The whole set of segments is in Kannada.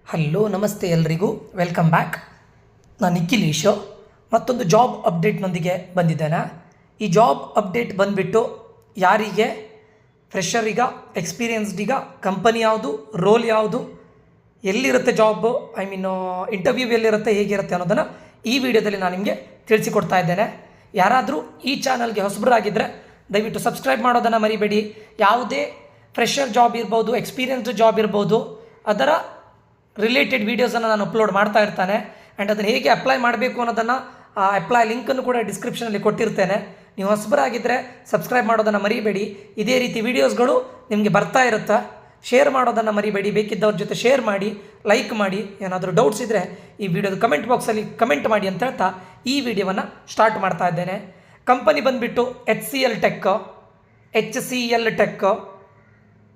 ಹಲೋ ನಮಸ್ತೆ ಎಲ್ರಿಗೂ ವೆಲ್ಕಮ್ ಬ್ಯಾಕ್. ನಾನು ನಿಖಿಲೇಶು ಮತ್ತೊಂದು ಜಾಬ್ ಅಪ್ಡೇಟ್ನೊಂದಿಗೆ ಬಂದಿದ್ದೇನೆ. ಈ ಜಾಬ್ ಅಪ್ಡೇಟ್ ಬಂದುಬಿಟ್ಟು ಯಾರಿಗೆ ಫ್ರೆಷರಿಗ, ಎಕ್ಸ್ಪೀರಿಯನ್ಸ್ಡಿಗ, ಕಂಪನಿ ಯಾವುದು, ರೋಲ್ ಯಾವುದು, ಎಲ್ಲಿರುತ್ತೆ ಜಾಬು, ಇಂಟರ್ವ್ಯೂ ಎಲ್ಲಿರುತ್ತೆ, ಹೇಗಿರುತ್ತೆ ಅನ್ನೋದನ್ನು ಈ ವಿಡಿಯೋದಲ್ಲಿ ನಾನು ನಿಮಗೆ ತಿಳಿಸಿಕೊಡ್ತಾ ಇದ್ದೇನೆ. ಯಾರಾದರೂ ಈ ಚಾನಲ್ಗೆ ಹೊಸಬರಾಗಿದ್ದರೆ ದಯವಿಟ್ಟು ಸಬ್ಸ್ಕ್ರೈಬ್ ಮಾಡೋದನ್ನು ಮರಿಬೇಡಿ. ಯಾವುದೇ ಫ್ರೆಷರ್ ಜಾಬ್ ಇರ್ಬೋದು, ಎಕ್ಸ್ಪೀರಿಯನ್ಸ್ಡ್ ಜಾಬ್ ಇರ್ಬೋದು, ಅದರ ರಿಲೇಟೆಡ್ ವೀಡಿಯೋಸನ್ನು ನಾನು ಅಪ್ಲೋಡ್ ಮಾಡ್ತಾ ಇರ್ತಾನೆ. ಆ್ಯಂಡ್ ಅದನ್ನು ಹೇಗೆ ಅಪ್ಲೈ ಮಾಡಬೇಕು ಅನ್ನೋದನ್ನು ಅಪ್ಲೈ ಲಿಂಕನ್ನು ಕೂಡ ಡಿಸ್ಕ್ರಿಪ್ಷನಲ್ಲಿ ಕೊಟ್ಟಿರ್ತೇನೆ. ನೀವು ಹೊಸಬರಾಗಿದ್ದರೆ ಸಬ್ಸ್ಕ್ರೈಬ್ ಮಾಡೋದನ್ನು ಮರಿಬೇಡಿ. ಇದೇ ರೀತಿ ವೀಡಿಯೋಸ್ಗಳು ನಿಮಗೆ ಬರ್ತಾ ಇರುತ್ತೆ. ಶೇರ್ ಮಾಡೋದನ್ನು ಮರಿಬೇಡಿ. ಬೇಕಿದ್ದವ್ರ ಜೊತೆ ಶೇರ್ ಮಾಡಿ, ಲೈಕ್ ಮಾಡಿ. ಏನಾದರೂ ಡೌಟ್ಸ್ ಇದ್ದರೆ ಈ ವಿಡಿಯೋದ ಕಮೆಂಟ್ ಬಾಕ್ಸಲ್ಲಿ ಕಮೆಂಟ್ ಮಾಡಿ ಅಂತ ಹೇಳ್ತಾ ಈ ವಿಡಿಯೋವನ್ನು ಸ್ಟಾರ್ಟ್ ಮಾಡ್ತಾ ಇದ್ದೇನೆ. ಕಂಪನಿ ಬಂದುಬಿಟ್ಟು HCL ಟೆಕ್.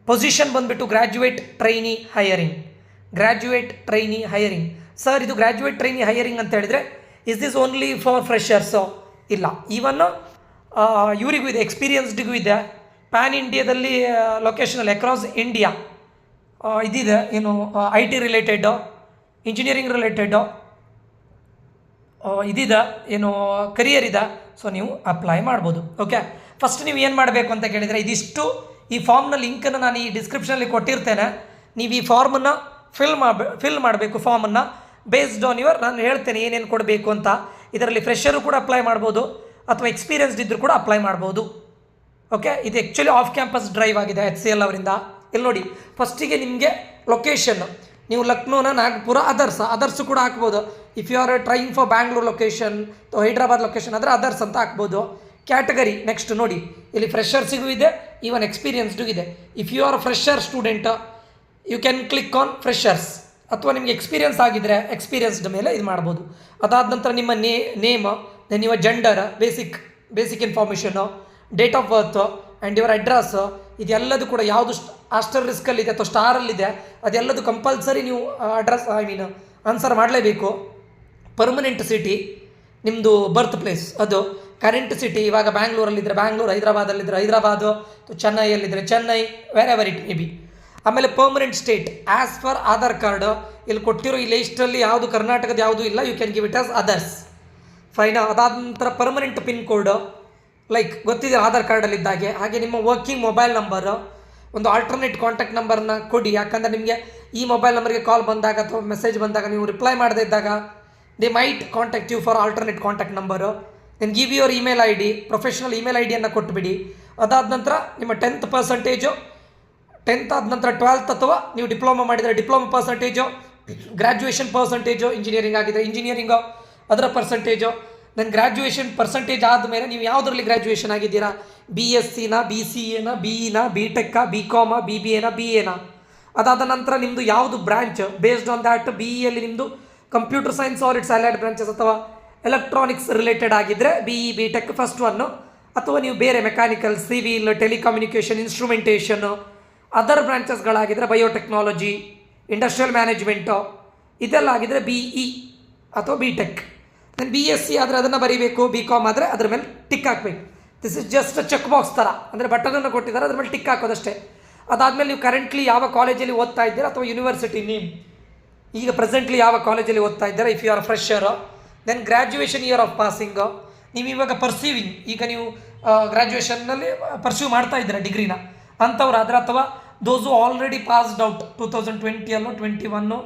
ಪೊಸಿಷನ್ ಬಂದುಬಿಟ್ಟು ಗ್ರ್ಯಾಜುಯೇಟ್ ಟ್ರೈನಿ ಹೈಯರಿಂಗ್. ಸರ್, ಇದು ಗ್ರ್ಯಾಜುಯೇಟ್ ಟ್ರೈನಿ ಹೈಯರಿಂಗ್ ಅಂತ ಹೇಳಿದರೆ is this only for freshers? ಇಲ್ಲ, ಈವನ್ನು ಇವರಿಗೂ ಇದೆ, ಎಕ್ಸ್ಪೀರಿಯನ್ಸ್ಡಿಗೂ ಇದೆ. ಪ್ಯಾನ್ ಇಂಡಿಯಾದಲ್ಲಿ ಲೊಕೇಶನಲ್ಲಿ ಅಕ್ರಾಸ್ ಇಂಡಿಯಾ ಇದಿದೆ. ಏನು IT ರಿಲೇಟೆಡ್ಡು, ಇಂಜಿನಿಯರಿಂಗ್ ರಿಲೇಟೆಡ್ಡು ಇದಿದೆ, ಏನು ಕರಿಯರ್ ಇದೆ. ಸೊ ನೀವು ಅಪ್ಲೈ ಮಾಡ್ಬೋದು. ಓಕೆ, ಫಸ್ಟ್ ನೀವು ಏನು ಮಾಡಬೇಕು ಅಂತ ಕೇಳಿದರೆ, ಇದಿಷ್ಟು ಈ ಫಾರ್ಮ್ನ ಲಿಂಕನ್ನು ನಾನು ಈ ಡಿಸ್ಕ್ರಿಪ್ಷನಲ್ಲಿ ಕೊಟ್ಟಿರ್ತೇನೆ. ನೀವು ಈ ಫಾರ್ಮನ್ನು ಫಿಲ್ ಮಾಡಬೇಕು. ಫಾರ್ಮನ್ನು ಬೇಸ್ಡ್ ಆನ್ ನಾನು ಹೇಳ್ತೇನೆ ಏನೇನು ಕೊಡಬೇಕು ಅಂತ. ಇದರಲ್ಲಿ ಫ್ರೆಷರು ಕೂಡ ಅಪ್ಲೈ ಮಾಡ್ಬೋದು ಅಥವಾ ಎಕ್ಸ್ಪೀರಿಯನ್ಸ್ಡ್ ಇದ್ದರೂ ಕೂಡ ಅಪ್ಲೈ ಮಾಡ್ಬೋದು. ಓಕೆ, ಇದು ಆ್ಯಕ್ಚುಲಿ ಆಫ್ ಕ್ಯಾಂಪಸ್ ಡ್ರೈವ್ ಆಗಿದೆ HCL ಅವರಿಂದ. ಇಲ್ಲಿ ನೋಡಿ, ಫಸ್ಟಿಗೆ ನಿಮಗೆ ಲೊಕೇಶನ್, ನೀವು ಲಕ್ನೋನ, ನಾಗ್ಪುರ, ಅದರ್ಸು ಕೂಡ ಹಾಕ್ಬೋದು. If you are trying for Bangalore location, Hyderabad location ಆದರೆ ಅದರ್ಸ್ ಅಂತ ಹಾಕ್ಬೋದು. ಕ್ಯಾಟಗರಿ ನೆಕ್ಸ್ಟ್ ನೋಡಿ, ಇಲ್ಲಿ ಫ್ರೆಷರ್ಸಿಗೂ ಇದೆ, ಈವನ್ ಎಕ್ಸ್ಪೀರಿಯನ್ಸ್ಡು ಇದೆ. If you are fresher student you can click on freshers. ಅಥವಾ ನಿಮಗೆ ಎಕ್ಸ್ಪೀರಿಯನ್ಸ್ ಆಗಿದ್ದರೆ ಎಕ್ಸ್ಪೀರಿಯನ್ಸ್ಡ್ ಮೇಲೆ ಇದು ಮಾಡ್ಬೋದು. ಅದಾದ ನಂತರ ನಿಮ್ಮ name, then your gender, basic information, date of birth and your address. ಇದೆಲ್ಲದು ಕೂಡ ಯಾವುದು ಆಸ್ಟರ್ ರಿಸ್ಕಲ್ಲಿದೆ ಅಥವಾ ಸ್ಟಾರಲ್ಲಿದೆ ಅದೆಲ್ಲದು ಕಂಪಲ್ಸರಿ ನೀವು ಆನ್ಸರ್ ಮಾಡಲೇಬೇಕು. ಪರ್ಮನೆಂಟ್ ಸಿಟಿ, ನಿಮ್ಮದು ಬರ್ತ್ ಪ್ಲೇಸ್, ಅದು ಕರೆಂಟ್ ಸಿಟಿ. ಇವಾಗ ಬ್ಯಾಂಗ್ಳೂರಲ್ಲಿದ್ದರೆ ಬ್ಯಾಂಗ್ಳೂರು, ಹೈದ್ರಾಬಾದಲ್ಲಿದ್ದರೆ ಹೈದ್ರಾಬಾದು, ಚೆನ್ನೈಯಲ್ಲಿದ್ದರೆ Chennai, where it may be. ಆಮೇಲೆ permanent state as per Aadhaar card. ಇಲ್ಲಿ ಕೊಟ್ಟಿರೋ ಈ ಲಿಸ್ಟಲ್ಲಿ ಯಾವುದು ಕರ್ನಾಟಕದ ಯಾವುದೂ ಇಲ್ಲ, you can give it as others. ಫೈನಾ. ಅದಾದ ನಂತರ ಪರ್ಮನೆಂಟ್ ಪಿನ್ ಕೋಡ್, ಲೈಕ್ ಗೊತ್ತಿದೆ ಆಧಾರ್ ಕಾರ್ಡಲ್ಲಿದ್ದಾಗೆ. ಹಾಗೆ ನಿಮ್ಮ ವರ್ಕಿಂಗ್ ಮೊಬೈಲ್ ನಂಬರು, ಒಂದು ಆಲ್ಟರ್ನೇಟ್ ಕಾಂಟ್ಯಾಕ್ಟ್ ನಂಬರ್ನ ಕೊಡಿ. ಯಾಕಂದರೆ ನಿಮಗೆ ಈ ಮೊಬೈಲ್ ನಂಬರ್ಗೆ ಕಾಲ್ ಬಂದಾಗ ಅಥವಾ ಮೆಸೇಜ್ ಬಂದಾಗ ನೀವು ರಿಪ್ಲೈ ಮಾಡದೇ ಇದ್ದಾಗ they might contact you for alternate contact number. Then give your email ID, professional email IDಯನ್ನು ಕೊಟ್ಟುಬಿಡಿ. ಅದಾದ ನಂತರ ನಿಮ್ಮ 10th ಪರ್ಸೆಂಟೇಜು, 10th ಆದ ನಂತರ 12th ಅಥವಾ ನೀವು ಡಿಪ್ಲೊಮಾ ಮಾಡಿದರೆ diploma percentage, graduation percentage, engineering ಆಗಿದ್ದರೆ ಇಂಜಿನಿಯರಿಂಗು ಅದರ ಪರ್ಸೆಂಟೇಜು. ದೆನ್ ಗ್ರ್ಯಾಜುಯೇಷನ್ ಪರ್ಸೆಂಟೇಜ್ ಆದಮೇಲೆ ನೀವು ಯಾವುದರಲ್ಲಿ ಗ್ರ್ಯಾಜುಯೇಷನ್ ಆಗಿದ್ದೀರಾ, BScನ, BCAನ, BEನ, BTech, BCom, BBAನ, BAನ. ಅದಾದ ನಂತರ ನಿಮ್ಮದು ಯಾವುದು ಬ್ರ್ಯಾಂಚ್, ಬೇಸ್ಡ್ ಆನ್ ದ್ಯಾಟ್ BEಯಲ್ಲಿ ನಿಮ್ಮದು computer science or its allied branches ಅಥವಾ ಎಲೆಕ್ಟ್ರಾನಿಕ್ಸ್ ರಿಲೇಟೆಡ್ ಆಗಿದ್ದರೆ BE BTech ಫಸ್ಟ್ ಒನ್ನು. ಅಥವಾ ನೀವು ಬೇರೆ mechanical, civil, telecommunication, instrumentation, other ಬ್ರಾಂಚಸ್ಗಳಾಗಿದ್ದರೆ ಬಯೋಟೆಕ್ನಾಲಜಿ, ಇಂಡಸ್ಟ್ರಿಯಲ್ ಮ್ಯಾನೇಜ್ಮೆಂಟು ಇದೆಲ್ಲ ಆಗಿದ್ದರೆ BE ಅಥವಾ BTech. ದೆನ್ BSc ಆದರೆ ಅದನ್ನು ಬರೀಬೇಕು, BCom ಆದರೆ ಅದ್ರ ಮೇಲೆ ಟಿಕ್ ಹಾಕಬೇಕು. This is just check box ಥರ, ಅಂದರೆ ಬಟನನ್ನು ಕೊಟ್ಟಿದ್ದಾರೆ, ಅದ್ರ ಮೇಲೆ ಟಿಕ್ ಹಾಕೋದಷ್ಟೇ. ಅದಾದಮೇಲೆ ನೀವು ಕರೆಂಟ್ಲಿ ಯಾವ ಕಾಲೇಜಲ್ಲಿ ಓದ್ತಾ ಇದ್ದೀರಾ ಅಥವಾ ಯೂನಿವರ್ಸಿಟಿ ನೇಮ್, ಈಗ ಪ್ರೆಸೆಂಟ್ಲಿ ಯಾವ ಕಾಲೇಜಲ್ಲಿ ಓದ್ತಾ ಇದ್ದೀರಾ if you are fresher. Then graduation year of passing, ನೀವು ಇವಾಗ ಪರ್ಸ್ಯೂವಿಂಗ್, ಈಗ ನೀವು ಗ್ರ್ಯಾಜುಯೇಷನ್ನಲ್ಲಿ ಪರ್ಸ್ಯೂ ಮಾಡ್ತಾ ಇದ್ದೀರಾ ಡಿಗ್ರಿನ ಅಂಥವ್ರಾದ್ರೆ, ಅಥವಾ ದೋಸು ಆಲ್ರೆಡಿ ಪಾಸ್ಡ್ ಔಟ್ 2020 21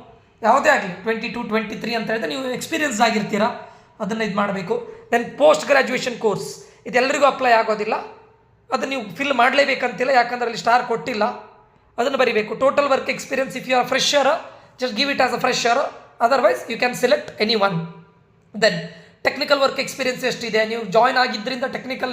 ಯಾವುದೇ ಆಗಲಿ 22 23 ಅಂತ ಹೇಳಿದ್ರೆ ನೀವು ಎಕ್ಸ್ಪೀರಿಯನ್ಸ್ ಆಗಿರ್ತೀರಾ, ಅದನ್ನು ಇದು ಮಾಡಬೇಕು. ದೆನ್ ಪೋಸ್ಟ್ ಗ್ರ್ಯಾಜುಯೇಷನ್ ಕೋರ್ಸ್, ಇದೆಲ್ಲರಿಗೂ ಅಪ್ಲೈ ಆಗೋದಿಲ್ಲ, ಅದನ್ನು ನೀವು ಫಿಲ್ ಮಾಡಲೇಬೇಕಂತಿಲ್ಲ, ಯಾಕಂದರೆ ಅಲ್ಲಿ ಸ್ಟಾರ್ ಕೊಟ್ಟಿಲ್ಲ, ಅದನ್ನು ಬರೀಬೇಕು. Total work experience if you are fresher just give it as a fresher, otherwise you can select any one. Then technical work experience ಎಷ್ಟಿದೆ, ನೀವು ಜಾಯ್ನ್ ಆಗಿದ್ದರಿಂದ ಟೆಕ್ನಿಕಲ್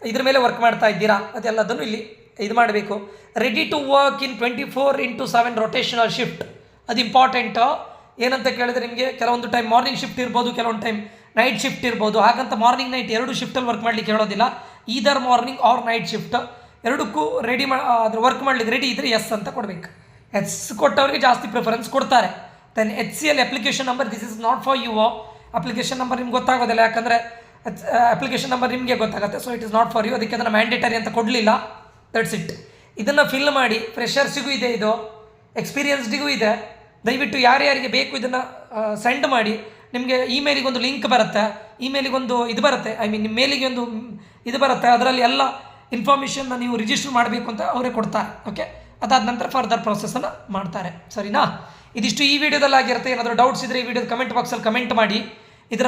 ಇದ್ರ ಮೇಲೆ ವರ್ಕ್ ಮಾಡ್ತಾ ಇದ್ದೀರಾ, ಅದೆಲ್ಲದನ್ನು ಇಲ್ಲಿ ಇದು ಮಾಡಬೇಕು. Ready to work in 24/7 rotational shift, ಅದು ಇಂಪಾರ್ಟೆಂಟು. ಏನಂತ ಕೇಳಿದ್ರೆ ನಿಮಗೆ ಕೆಲವೊಂದು ಟೈಮ್ ಮಾರ್ನಿಂಗ್ ಶಿಫ್ಟ್ ಇರ್ಬೋದು, ಕೆಲವೊಂದು ಟೈಮ್ ನೈಟ್ ಶಿಫ್ಟ್ ಇರ್ಬೋದು. ಹಾಗಂತ ಮಾರ್ನಿಂಗ್ ನೈಟ್ ಎರಡು ಶಿಫ್ಟಲ್ಲಿ ವರ್ಕ್ ಮಾಡಲಿಕ್ಕೆ ಹೇಳೋದಿಲ್ಲ. Either morning R night shift ಎರಡಕ್ಕೂ ಅದ್ರ ವರ್ಕ್ ಮಾಡಲಿಕ್ಕೆ ರೆಡಿ ಇದ್ದರೆ ಎಸ್ ಅಂತ ಕೊಡಬೇಕು. ಎಸ್ ಕೊಟ್ಟವ್ರಿಗೆ ಜಾಸ್ತಿ ಪ್ರಿಫರೆನ್ಸ್ ಕೊಡ್ತಾರೆ. Then HCL application number, this is not for you. Application number ನಿಮ್ಗೆ ಗೊತ್ತಾಗೋದಿಲ್ಲ, ಯಾಕಂದರೆ ಅಪ್ಲಿಕೇಶನ್ ನಂಬರ್ ನಿಮಗೆ ಗೊತ್ತಾಗುತ್ತೆ. So it is not for you, ಅದಕ್ಕೆ ಅದನ್ನು ಮ್ಯಾಂಡೇಟರಿ ಅಂತ ಕೊಡಲಿಲ್ಲ. That's it. ಇದನ್ನು ಫಿಲ್ ಮಾಡಿ. ಫ್ರೆಷರ್ಸಿಗೂ ಇದೆ ಇದು, ಎಕ್ಸ್ಪೀರಿಯನ್ಸ್ಡಿಗೂ ಇದೆ, ದಯವಿಟ್ಟು ಯಾರ್ಯಾರಿಗೆ ಬೇಕು ಇದನ್ನು ಸೆಂಡ್ ಮಾಡಿ. ನಿಮಗೆ ಇಮೇಲಿಗೆ ಒಂದು ಲಿಂಕ್ ಬರುತ್ತೆ, ಇಮೇಲಿಗೊಂದು ಇದು ಬರುತ್ತೆ, ಐ ಮೀನ್ ನಿಮ್ಮ ಮೇಲಿಗೆ ಒಂದು ಇದು ಬರುತ್ತೆ, ಅದರಲ್ಲಿ ಎಲ್ಲ ಇನ್ಫಾರ್ಮೇಷನ್ನ ನೀವು ರಿಜಿಸ್ಟರ್ ಮಾಡಬೇಕು ಅಂತ ಅವರೇ ಕೊಡ್ತಾರೆ. ಓಕೆ, ಅದಾದ ನಂತರ ಫರ್ದರ್ ಪ್ರೊಸೆಸನ್ನು ಮಾಡ್ತಾರೆ. ಸರಿನಾ? ಇದಿಷ್ಟು ಈ ವಿಡಿಯೋದಲ್ಲಿ ಆಗಿರುತ್ತೆ. ಏನಾದರೂ ಡೌಟ್ಸ್ ಇದ್ದರೆ ಈ ವಿಡಿಯೋದ ಕಮೆಂಟ್ ಬಾಕ್ಸಲ್ಲಿ ಕಮೆಂಟ್ ಮಾಡಿ. ಇದರ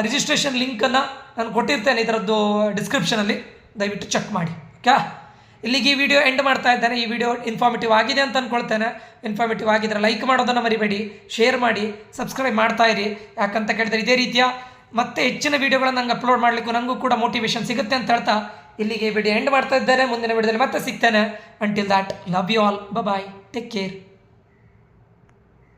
ರಿಜಿಸ್ಟ್ರೇಷನ್ ಲಿಂಕನ್ನು ನಾನು ಕೊಟ್ಟಿರ್ತೇನೆ ಇದರದ್ದು ಡಿಸ್ಕ್ರಿಪ್ಷನಲ್ಲಿ, ದಯವಿಟ್ಟು ಚೆಕ್ ಮಾಡಿ. ಓಕೆ, ಇಲ್ಲಿಗೆ ಈ ವಿಡಿಯೋ ಎಂಡ್ ಮಾಡ್ತಾ ಇದ್ದೇನೆ. ಈ ವಿಡಿಯೋ ಇನ್ಫಾರ್ಮೇಟಿವ್ ಆಗಿದೆ ಅಂತ ಅಂದ್ಕೊಳ್ತೇನೆ. ಇನ್ಫಾರ್ಮೇಟಿವ್ ಆಗಿದ್ದರೆ ಲೈಕ್ ಮಾಡೋದನ್ನು ಮರಿಬೇಡಿ, ಶೇರ್ ಮಾಡಿ, ಸಬ್ಸ್ಕ್ರೈಬ್ ಮಾಡ್ತಾ ಇರಿ. ಯಾಕಂತ ಕೇಳಿದರೆ ಇದೇ ರೀತಿಯ ಮತ್ತೆ ಹೆಚ್ಚಿನ ವೀಡಿಯೋಗಳನ್ನು ನಂಗೆ ಅಪ್ಲೋಡ್ ಮಾಡಲಿಕ್ಕೂ ನನಗೂ ಕೂಡ ಮೋಟಿವೇಶನ್ ಸಿಗುತ್ತೆ ಅಂತ ಹೇಳ್ತಾ ಇಲ್ಲಿಗೆ ಈ ವಿಡಿಯೋ ಎಂಡ್ ಮಾಡ್ತಾ ಇದ್ದೇನೆ. ಮುಂದಿನ ವಿಡಿಯೋದಲ್ಲಿ ಮತ್ತೆ ಸಿಗ್ತೇನೆ. Until that, love you all, bye, take care.